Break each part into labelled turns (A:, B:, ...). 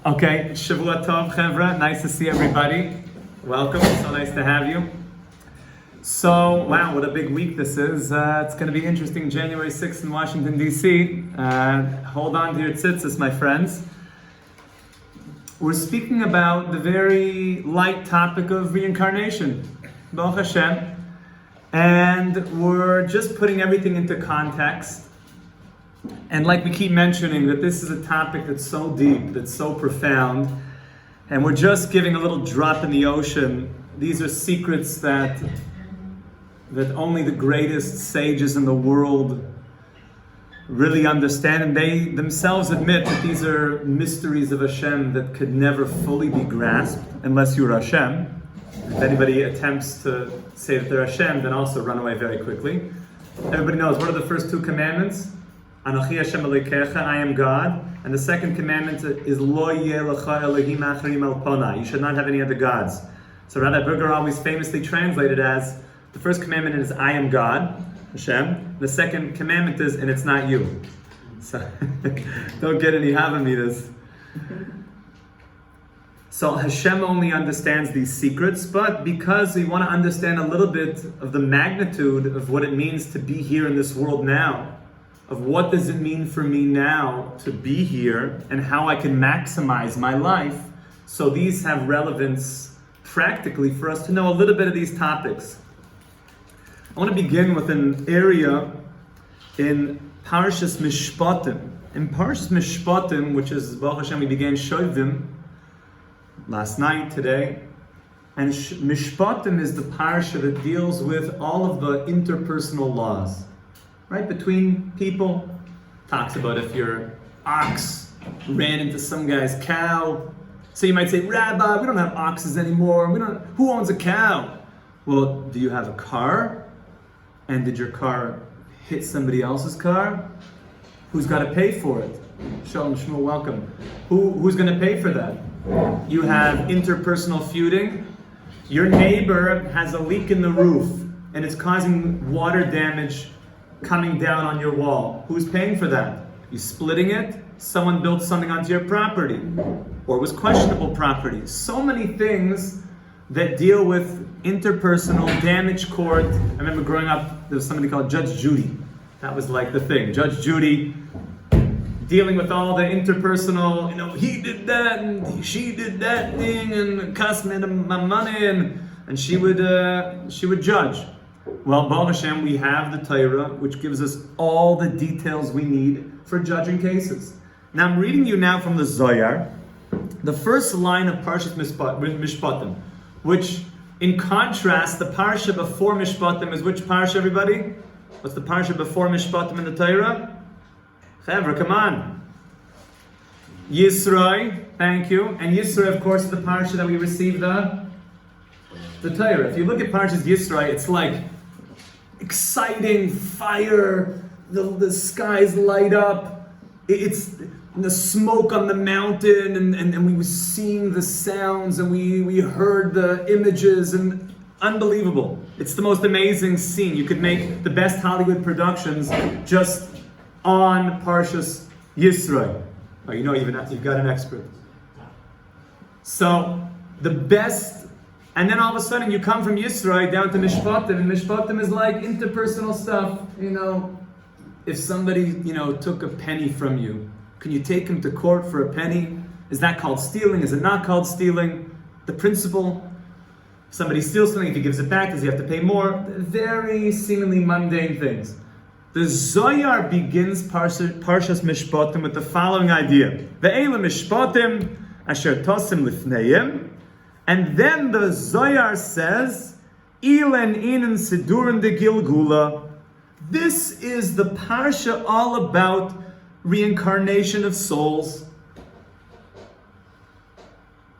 A: Okay, Shavua Tov, Chevra. Nice to see everybody. Welcome. So nice to have you. So, wow, what a big week this is. It's going to be interesting. January 6th in Washington, D.C. Hold on to your tzitzis, my friends. We're speaking about the very light topic of reincarnation, Baal Hashem. And we're just putting everything into context. And like we keep mentioning, that this is a topic that's so deep, that's so profound, and we're just giving a little drop in the ocean. These are secrets that only the greatest sages in the world really understand, and they themselves admit that these are mysteries of Hashem that could never fully be grasped unless you're Hashem. If anybody attempts to say that they're Hashem, then also run away very quickly. Everybody knows, what are the first two commandments? Anochi Hashem Elokecha, I am God. And the second commandment is Lo yeh lecha Elohim acharim al ponai. You should not have any other gods. So Rabbi Berger always famously translated as, the first commandment is I am God, Hashem. The second commandment is, and it's not you. So don't get any Havamidas. So Hashem only understands these secrets, but because we want to understand a little bit of the magnitude of what it means to be here in this world now, of what does it mean for me now to be here and how I can maximize my life. So these have relevance practically for us to know a little bit of these topics. I want to begin with an area in Parshas Mishpatim. In Parshas Mishpatim, which is Baruch Hashem, we began Shovim last night, today. And Mishpatim is the parsha that deals with all of the interpersonal laws. Right, between people. Talks about if your ox ran into some guy's cow. So you might say, Rabbi, we don't have oxes anymore. Who owns a cow? Well, do you have a car? And did your car hit somebody else's car? Who's got to pay for it? Shalom Shmuel, welcome. Who's going to pay for that? You have interpersonal feuding. Your neighbor has a leak in the roof and it's causing water damage coming down on your wall. Who's paying for that? You splitting it? Someone built something onto your property, or it was questionable property. So many things that deal with interpersonal damage court. I remember growing up, there was somebody called Judge Judy. That was like the thing. Judge Judy dealing with all the interpersonal, he did that and she did that thing and cost me my money, and she would judge. Well, Baal Hashem, we have the Torah, which gives us all the details we need for judging cases. Now, I'm reading you now from the Zohar, the first line of Parshas Mishpatim, which, in contrast, the parsha before Mishpatim is which parsha, everybody? What's the parsha before Mishpatim in the Torah? Chevra, come on. Yisroi, thank you. And Yisroi, of course, is the parsha that we received the Torah. If you look at Parshas Yisroi, it's like exciting fire, the skies light up, it's the smoke on the mountain, and we were seeing the sounds, and we heard the images, and unbelievable. It's the most amazing scene. You could make the best Hollywood productions just on Parshas Yisroi. Oh, you've got an expert. So, the best. And then all of a sudden you come from Yisroi down to Mishpatim, and Mishpatim is like interpersonal stuff. If somebody, took a penny from you, can you take him to court for a penny? Is that called stealing? Is it not called stealing? The principle, if somebody steals something, if he gives it back, does he have to pay more? Very seemingly mundane things. The Zohar begins Parshas Mishpatim with the following idea. Ve'ela Mishpatim asher tosim lifneim. And then the Zohar says, Ilen inen sidurin de Gilgula. This is the parsha all about reincarnation of souls.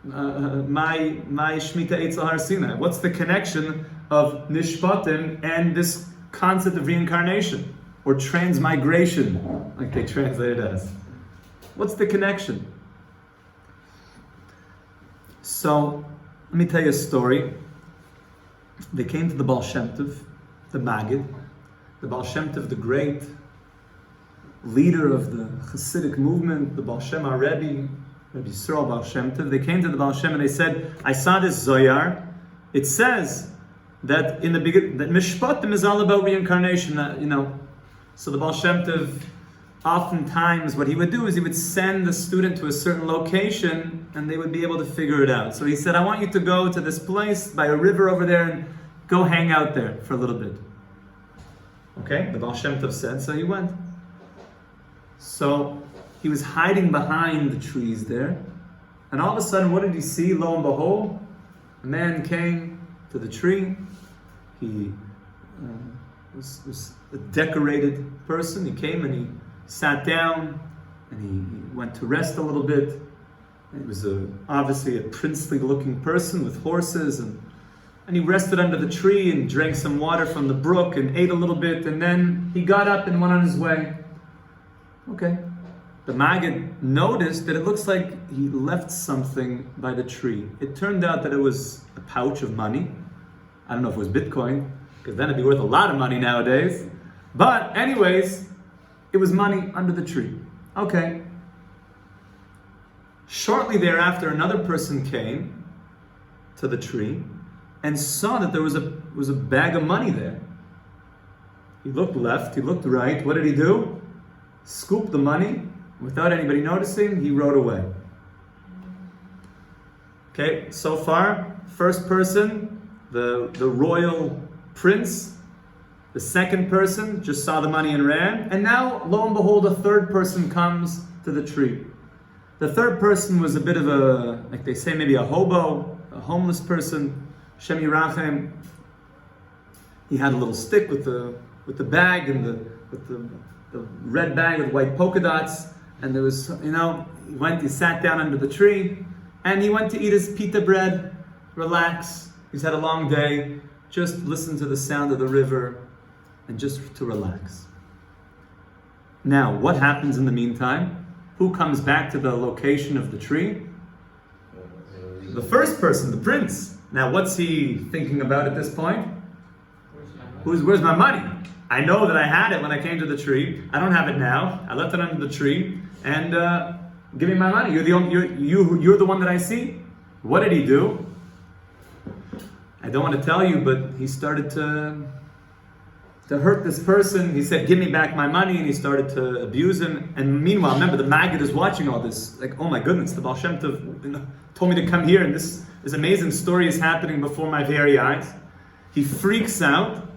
A: My Shemitah Eitzel Har Sinai. What's the connection of Mishpatim and this concept of reincarnation? Or transmigration, like they translate it as. What's the connection? So, let me tell you a story. They came to the Baal Shem Tov, the Maggid, the Baal Shem Tov, the great leader of the Hasidic movement, the Baal Shem Rebbe, Rabbi Yisrael Baal Shem Tov. They came to the Baal Shem and they said, I saw this Zoyar. It says that in the beginning, that Mishpatim is all about reincarnation. So the Baal Shem Tov, oftentimes what he would do is he would send the student to a certain location and they would be able to figure it out. So he said, I want you to go to this place by a river over there and go hang out there for a little bit. Okay, the Baal Shem Tov said, so he went. So he was hiding behind the trees there, and all of a sudden, what did he see? Lo and behold, a man came to the tree. He was a decorated person. He came and he sat down, and he went to rest a little bit. He was obviously a princely-looking person with horses, and he rested under the tree and drank some water from the brook and ate a little bit, and then he got up and went on his way. Okay. The Maggid noticed that it looks like he left something by the tree. It turned out that it was a pouch of money. I don't know if it was Bitcoin, because then it'd be worth a lot of money nowadays. But anyways, it was money under the tree. Okay. Shortly thereafter, another person came to the tree and saw that there was a bag of money there. He looked left, he looked right. What did he do? Scooped the money. Without anybody noticing, he rode away. Okay, so far, first person, the royal prince. The second person just saw the money and ran. And now, lo and behold, a third person comes to the tree. The third person was a bit of a, like they say, maybe a hobo, a homeless person. Shem Yirachem. He had a little stick with the bag and the red bag with white polka dots. And there was, he sat down under the tree, and he went to eat his pita bread, relax. He's had a long day, just listen to the sound of the river, and just to relax. Now, what happens in the meantime? Who comes back to the location of the tree? The first person, the prince. Now, what's he thinking about at this point? Where's my money? I know that I had it when I came to the tree. I don't have it now. I left it under the tree. And give me my money. You're the one that I see. What did he do? I don't want to tell you, but he started to hurt this person. He said, "Give me back my money," and he started to abuse him. And meanwhile, remember, the Maggid is watching all this. Like, oh my goodness, the Baal Shem Tov told me to come here, and this amazing story is happening before my very eyes. He freaks out.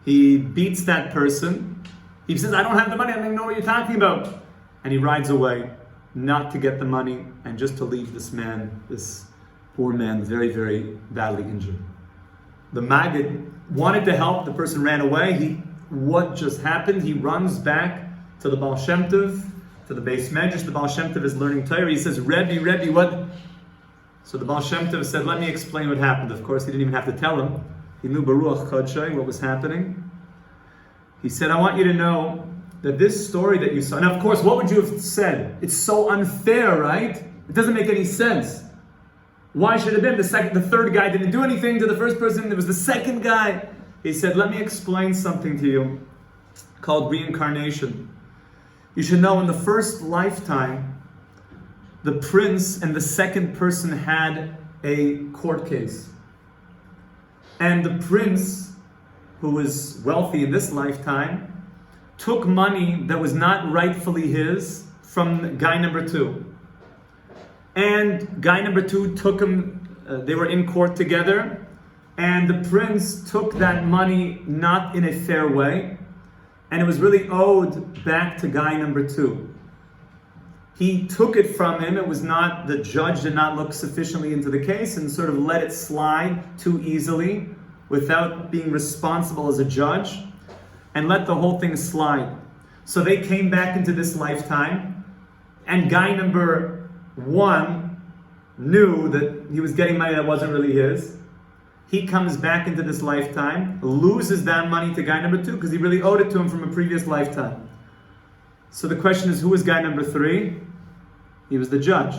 A: He beats that person. He says, "I don't have the money. I don't even know what you're talking about." And he rides away, not to get the money, and just to leave this poor man, very, very badly injured. The Maggid wanted to help. The person ran away. What just happened? He runs back to the Baal Shem Tov, to the Beis Medrash. The Baal Shem Tov is learning Torah. He says, Rebbe, what? So the Baal Shem Tov said, let me explain what happened. Of course, he didn't even have to tell him. He knew Baruch Chodshai, what was happening. He said, I want you to know that this story that you saw, now of course, what would you have said? It's so unfair, right? It doesn't make any sense. Why should it have been the third guy didn't do anything to the first person? It was the second guy. He said, let me explain something to you called reincarnation. You should know in the first lifetime, the prince and the second person had a court case. And the prince, who was wealthy in this lifetime, took money that was not rightfully his from guy number two. And guy number two took him, they were in court together, and the prince took that money not in a fair way, and it was really owed back to guy number two. He took it from him. It was not, the judge did not look sufficiently into the case and sort of let it slide too easily without being responsible as a judge, and let the whole thing slide. So they came back into this lifetime, and guy number one knew that he was getting money that wasn't really his. He comes back into this lifetime, loses that money to guy number two because he really owed it to him from a previous lifetime. So the question is, who was guy number three? He was the judge.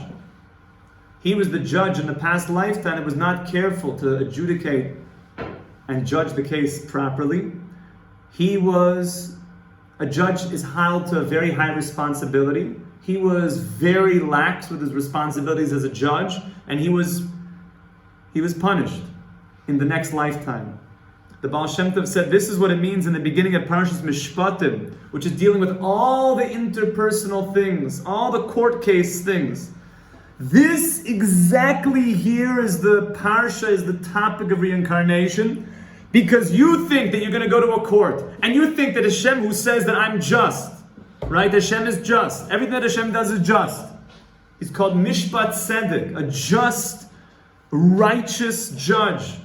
A: He was the judge in the past lifetime and was not careful to adjudicate and judge the case properly. A judge is held to a very high responsibility. he was very lax with his responsibilities as a judge, and he was punished in the next lifetime. The Baal Shem Tov said this is what it means in the beginning of Parashas Mishpatim, which is dealing with all the interpersonal things, all the court case things. This exactly here is the parsha, is the topic of reincarnation, because you think that you're going to go to a court, and you think that Hashem, who says that I'm just, right? Hashem is just. Everything that Hashem does is just. He's called Mishpat Sadiq, a just, righteous judge.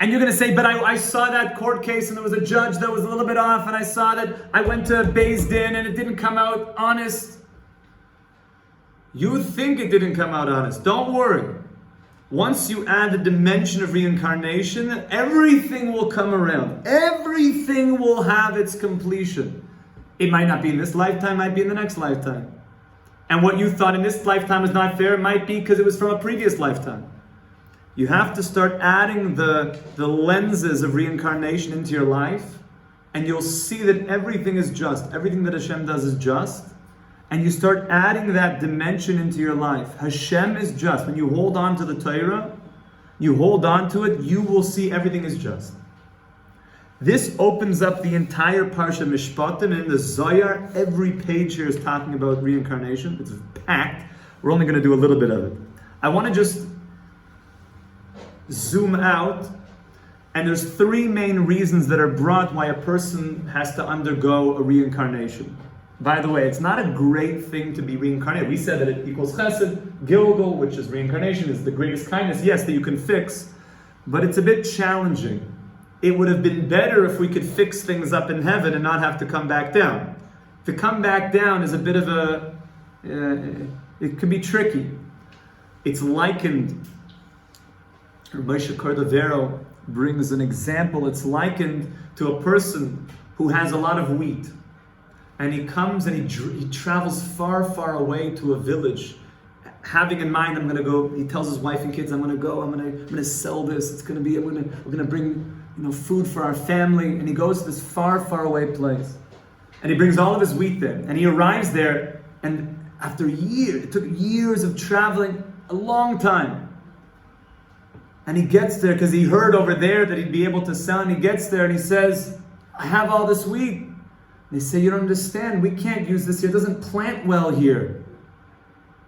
A: And you're going to say, but I saw that court case and there was a judge that was a little bit off, and I saw that I went to Beis Din and it didn't come out honest. You think it didn't come out honest. Don't worry. Once you add the dimension of reincarnation, everything will come around. Everything will have its completion. It might not be in this lifetime, it might be in the next lifetime. And what you thought in this lifetime was not fair, it might be because it was from a previous lifetime. You have to start adding the lenses of reincarnation into your life, and you'll see that everything is just. Everything that Hashem does is just. And you start adding that dimension into your life. Hashem is just. When you hold on to the Torah, you hold on to it, you will see everything is just. This opens up the entire Parsha Mishpatim, and in the Zohar, every page here is talking about reincarnation. It's packed. We're only going to do a little bit of it. I want to just zoom out, and there's three main reasons that are brought why a person has to undergo a reincarnation. By the way, it's not a great thing to be reincarnated. We said that it equals chesed. Gilgul, which is reincarnation, is the greatest kindness, yes, that you can fix, but it's a bit challenging. It would have been better if we could fix things up in heaven and not have to come back down. To come back down is a bit of it can be tricky. It's likened, Rav Moshe Chaim brings an example, it's likened to a person who has a lot of wheat. And he comes and he travels far, far away to a village, having in mind, I'm going to go. He tells his wife and kids, I'm going to go. I'm going to sell this. It's going to be. We're going to bring food for our family. And he goes to this far, far away place, and he brings all of his wheat there. And he arrives there, and after years, it took years of traveling, a long time. And he gets there because he heard over there that he'd be able to sell. And he gets there and he says, I have all this wheat. They say, you don't understand, we can't use this here, it doesn't plant well here.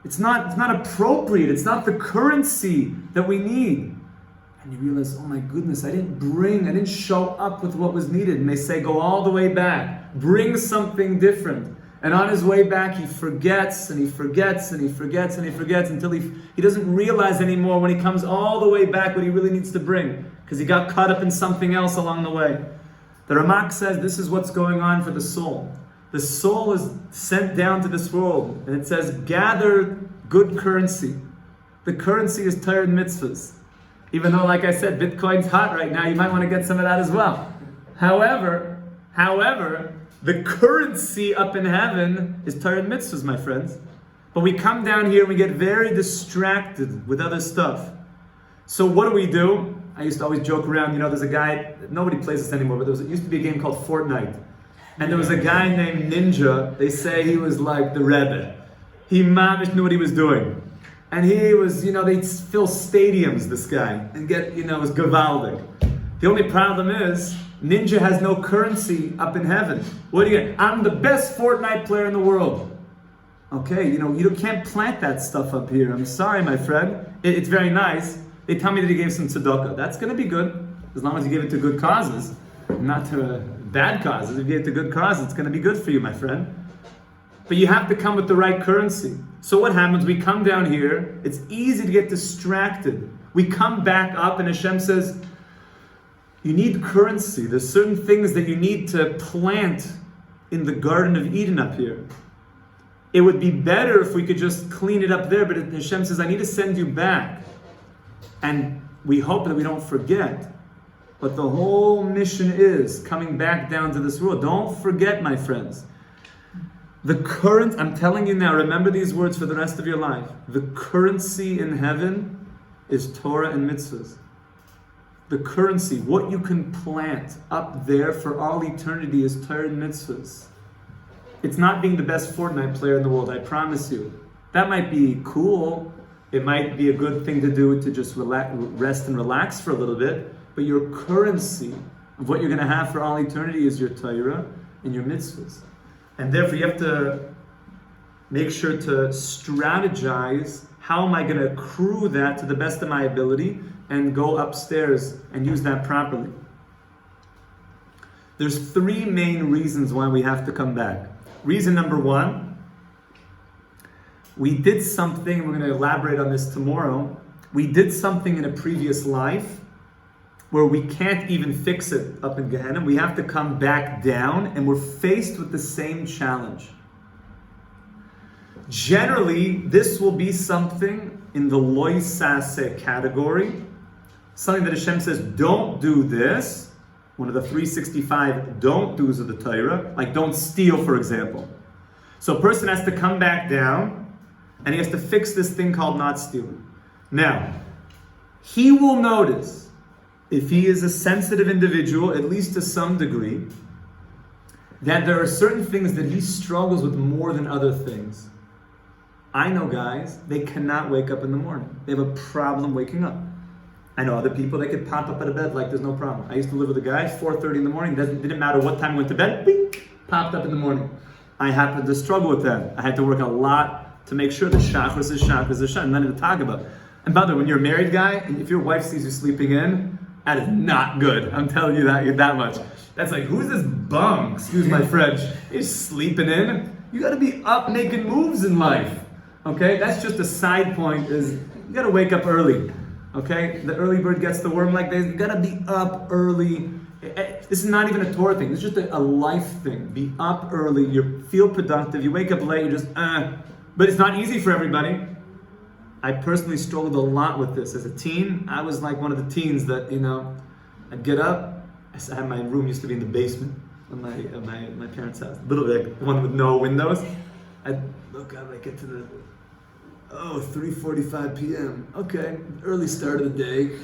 A: It's not appropriate, it's not the currency that we need. And you realize, oh my goodness, I didn't show up with what was needed. And they say, go all the way back, bring something different. And on his way back, he forgets, and he forgets, and he forgets, and he forgets, until he doesn't realize anymore when he comes all the way back what he really needs to bring, because he got caught up in something else along the way. The Ramak says this is what's going on for the soul. The soul is sent down to this world, and it says, gather good currency. The currency is Torah and mitzvahs. Even though, like I said, Bitcoin's hot right now, you might want to get some of that as well. However, the currency up in heaven is Torah and mitzvahs, my friends. But we come down here and we get very distracted with other stuff. So what do? I used to always joke around, there's a guy, nobody plays this anymore, but it used to be a game called Fortnite. And there was a guy named Ninja, they say he was like the Rebbe. He mamish knew what he was doing. And he was, they'd fill stadiums, this guy, and get, it was gewaldig. The only problem is, Ninja has no currency up in heaven. What do you get? I'm the best Fortnite player in the world. Okay, you can't plant that stuff up here. I'm sorry, my friend. It's very nice. They tell me that he gave some tzedakah. That's going to be good, as long as you give it to good causes, not to bad causes. If you give it to good causes, it's going to be good for you, my friend. But you have to come with the right currency. So what happens? We come down here. It's easy to get distracted. We come back up, and Hashem says, you need currency. There's certain things that you need to plant in the Garden of Eden up here. It would be better if we could just clean it up there, but Hashem says, I need to send you back. And we hope that we don't forget. But the whole mission is coming back down to this world. Don't forget, my friends. I'm telling you now, remember these words for the rest of your life. The currency in heaven is Torah and mitzvahs. The currency, what you can plant up there for all eternity is Torah and mitzvahs. It's not being the best Fortnite player in the world, I promise you. That might be cool. It might be a good thing to do to just rest and relax for a little bit. But your currency of what you're going to have for all eternity is your Torah and your mitzvahs. And therefore you have to make sure to strategize, how am I going to accrue that to the best of my ability and go upstairs and use that properly. There's three main reasons why we have to come back. Reason number one, we did something, we're going to elaborate on this tomorrow, we did something in a previous life where we can't even fix it up in Gehenna. We have to come back down and we're faced with the same challenge. Generally, this will be something in the loy saseh category, something that Hashem says, don't do this, one of the 365 don't do's of the Torah, like don't steal, for example. So a person has to come back down and he has to fix this thing called not stealing. Now, he will notice, if he is a sensitive individual, at least to some degree, that there are certain things that he struggles with more than other things. I know guys, they cannot wake up in the morning. They have a problem waking up. I know other people, they could pop up out of bed like there's no problem. I used to live with a guy, 4:30 in the morning, didn't matter what time he went to bed, bing, popped up in the morning. I happened to struggle with that. I had to work a lot to make sure the chakras is chakras, nothing to talk about. And by the way, when you're a married guy, and if your wife sees you sleeping in, that is not good. I'm telling you that much. That's like, who's this bum? Excuse my French. He's sleeping in. You gotta be up making moves in life. Okay, that's just a side point, is you gotta wake up early. Okay, the early bird gets the worm like this. You gotta be up early. This is not even a Torah thing, it's just a life thing. Be up early, you feel productive, you wake up late, you just, but it's not easy for everybody. I personally struggled a lot with this. As a teen, I was like one of the teens that, I'd get up, I had my room used to be in the basement of my parents' house, a little bit, one with no windows. I'd look up, I get to the 3:45 p.m. Okay, early start of the day.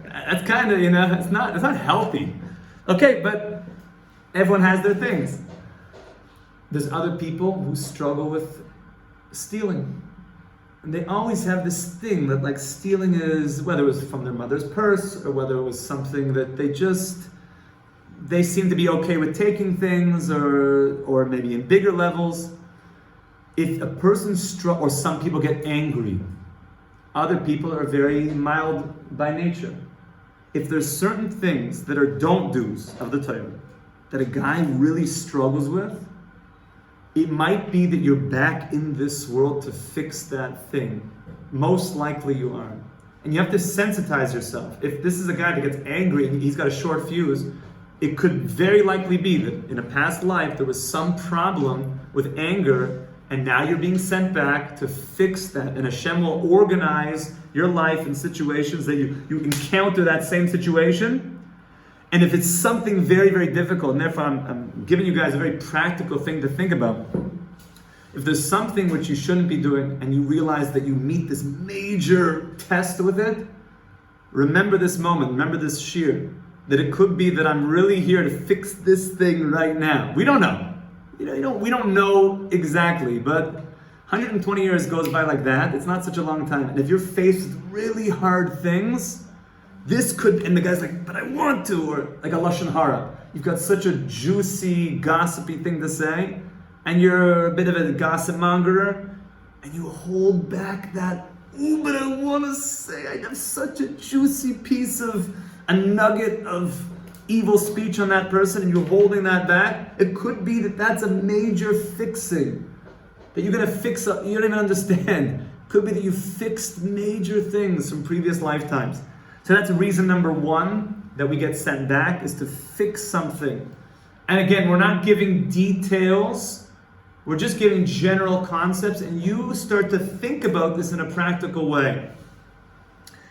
A: That's kind of, it's not healthy. Okay, but everyone has their things. There's other people who struggle with stealing. And they always have this thing that like stealing is, whether it was from their mother's purse or whether it was something that they seem to be okay with taking things, or maybe in bigger levels. If a person or some people get angry, other people are very mild by nature. If there's certain things that are don't do's of the Torah that a guy really struggles with, it might be that you're back in this world to fix that thing. Most likely you are. And you have to sensitize yourself. If this is a guy that gets angry and he's got a short fuse, it could very likely be that in a past life there was some problem with anger, and now you're being sent back to fix that. And Hashem will organize your life in situations that you encounter that same situation. And if it's something very, very difficult, and therefore I'm giving you guys a very practical thing to think about. If there's something which you shouldn't be doing and you realize that you meet this major test with it, remember this moment, remember this shir, that it could be that I'm really here to fix this thing right now. We don't know. We don't know exactly, but 120 years goes by like that. It's not such a long time. And if you're faced with really hard things, this could, and the guy's like, but I want to, or like a lashon hara. You've got such a juicy, gossipy thing to say, and you're a bit of a gossip mongerer, and you hold back that, but I want to say, I have such a juicy piece of, a nugget of evil speech on that person, and you're holding that back. It could be that that's a major fixing, that you're going to fix up, you don't even understand. It could be that you fixed major things from previous lifetimes. So that's reason number one that we get sent back, is to fix something. And again, we're not giving details, we're just giving general concepts, and you start to think about this in a practical way.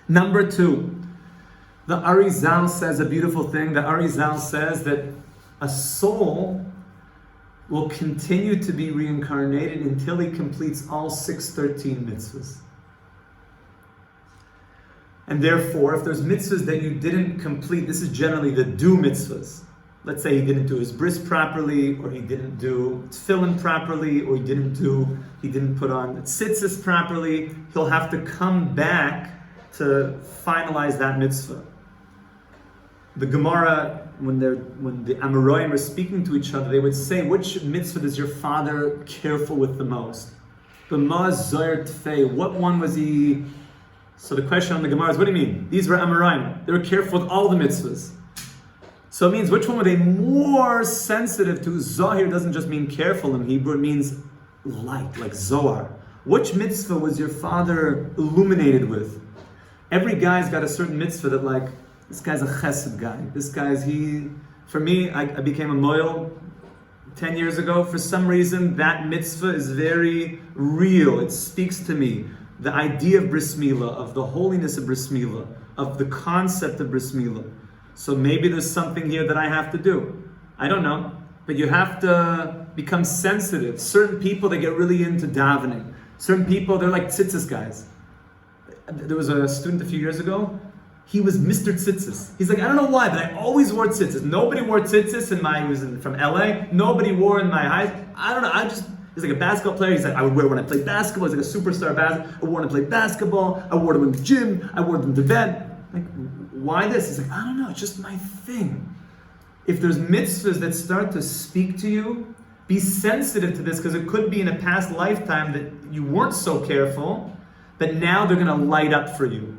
A: Number two, the Arizal says a beautiful thing. The Arizal says that a soul will continue to be reincarnated until he completes all 613 mitzvahs. And therefore, if there's mitzvahs that you didn't complete, this is generally the do mitzvahs. let's say he didn't do his bris properly, or he didn't do tefillin properly, or he didn't put on tzitzis properly, he'll have to come back to finalize that mitzvah. The Gemara, when the Amoraim were speaking to each other, they would say, which mitzvah does your father careful with the most? What one was he? So the question on the Gemara is, what do you mean? These were Amoraim. They were careful with all the mitzvahs. So it means, which one were they more sensitive to? Zahir doesn't just mean careful in Hebrew, it means light, like Zohar. Which mitzvah was your father illuminated with? Every guy's got a certain mitzvah that, like, this guy's a chesed guy. This guy's, for me, I became a moil 10 years ago. For some reason, that mitzvah is very real. It speaks to me. The idea of bris milah, of the holiness of bris milah, of the concept of bris milah. So maybe there's something here that I have to do. I don't know. But you have to become sensitive. Certain people, they get really into davening. Certain people, they're like tzitzis guys. There was a student a few years ago. He was Mr. Tzitzis. He's like, I don't know why, but I always wore tzitzis. Nobody wore tzitzis he was from LA. Nobody wore in my high. I don't know. He's like a basketball player. He's like, I would wear when I played basketball. He's like a superstar basketball. I wore when I played basketball. I wore them in the gym. I wore them to bed. Like, why this? He's like, I don't know. It's just my thing. If there's mitzvahs that start to speak to you, be sensitive to this, because it could be in a past lifetime that you weren't so careful, that now they're going to light up for you.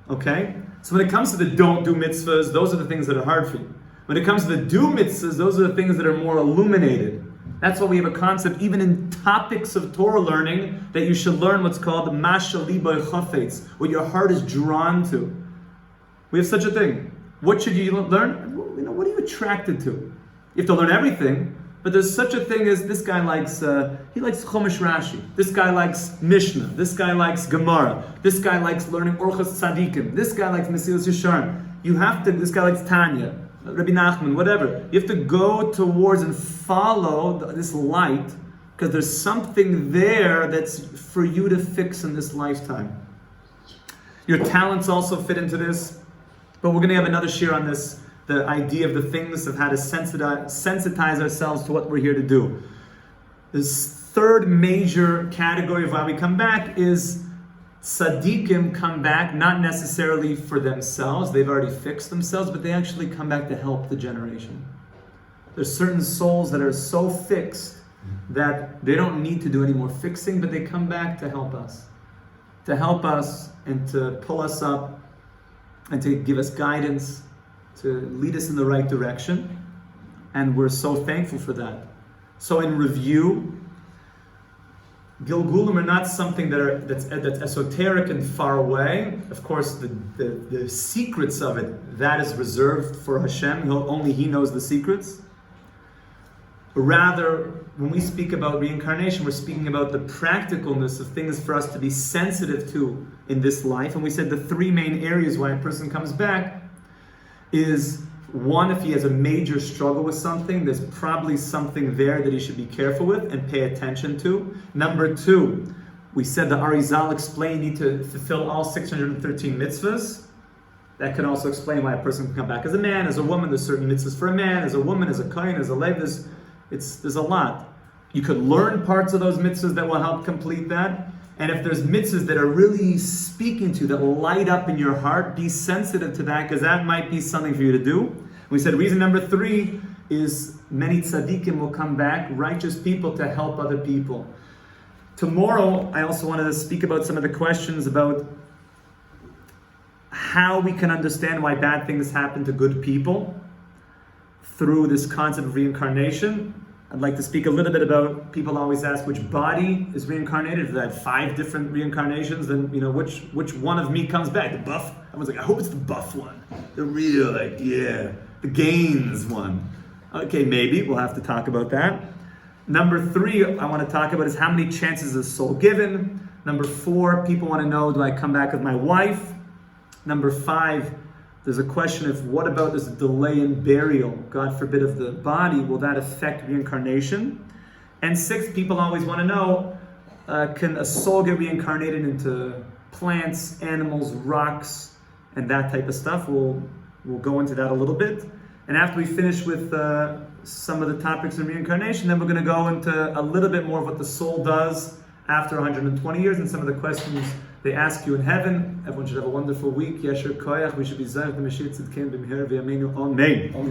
A: Okay? So when it comes to the don't do mitzvahs, those are the things that are hard for you. When it comes to the do mitzvahs, those are the things that are more illuminated. That's why we have a concept, even in topics of Torah learning, that you should learn what's called masha libo chafetz, what your heart is drawn to. We have such a thing. What should you learn? What are you attracted to? You have to learn everything, but there's such a thing as this guy likes, he likes Chumash Rashi. This guy likes Mishnah. This guy likes Gemara. This guy likes learning Orchos Sadiqim. This guy likes Mesilas Yesharim. This guy likes Tanya, Rabbi Nachman, whatever. You have to go towards and follow this light, because there's something there that's for you to fix in this lifetime. Your talents also fit into this, but we're going to have another share on this. The idea of the things of how to sensitize ourselves to what we're here to do. This third major category of why we come back is Sadiqim come back not necessarily for themselves, they've already fixed themselves, but they actually come back to help the generation. There's certain souls that are so fixed that they don't need to do any more fixing, but they come back to help us. To help us and to pull us up and to give us guidance, to lead us in the right direction, and we're so thankful for that. So in review, Gilgulim are not something that's esoteric and far away. Of course, the secrets of it, that is reserved for Hashem. Only He knows the secrets. Rather, when we speak about reincarnation, we're speaking about the practicalness of things for us to be sensitive to in this life. And we said the three main areas why a person comes back is, one, if he has a major struggle with something, there's probably something there that he should be careful with and pay attention to. Number two, we said the Arizal explained you need to fulfill all 613 mitzvahs. That could also explain why a person can come back as a man, as a woman. There's certain mitzvahs for a man, as a woman, as a kohen, as a lev. There's a lot. You could learn parts of those mitzvahs that will help complete that. And if there's mitzvahs that are really speaking to you, that light up in your heart, be sensitive to that, because that might be something for you to do. We said reason number three is many tzaddikim will come back, righteous people, to help other people. Tomorrow, I also wanted to speak about some of the questions about how we can understand why bad things happen to good people through this concept of reincarnation. I'd like to speak a little bit about, people always ask which body is reincarnated. If I had 5 different reincarnations, then which one of me comes back? The buff? I was like, I hope it's the buff one. The real, the Gaines one. Okay, maybe we'll have to talk about that. Number 3, I want to talk about is how many chances is soul given. Number 4, people want to know, do I come back with my wife? Number 5, there's a question of what about this delay in burial, God forbid, of the body, will that affect reincarnation? And 6, people always want to know, can a soul get reincarnated into plants, animals, rocks, and that type of stuff? We'll go into that a little bit. And after we finish with some of the topics of reincarnation, then we're going to go into a little bit more of what the soul does after 120 years and some of the questions they ask you in heaven. Everyone should have a wonderful week. Yesher koyach. We should be zayach the Mashiach tzidkein b'mher v'yameinu. Amen.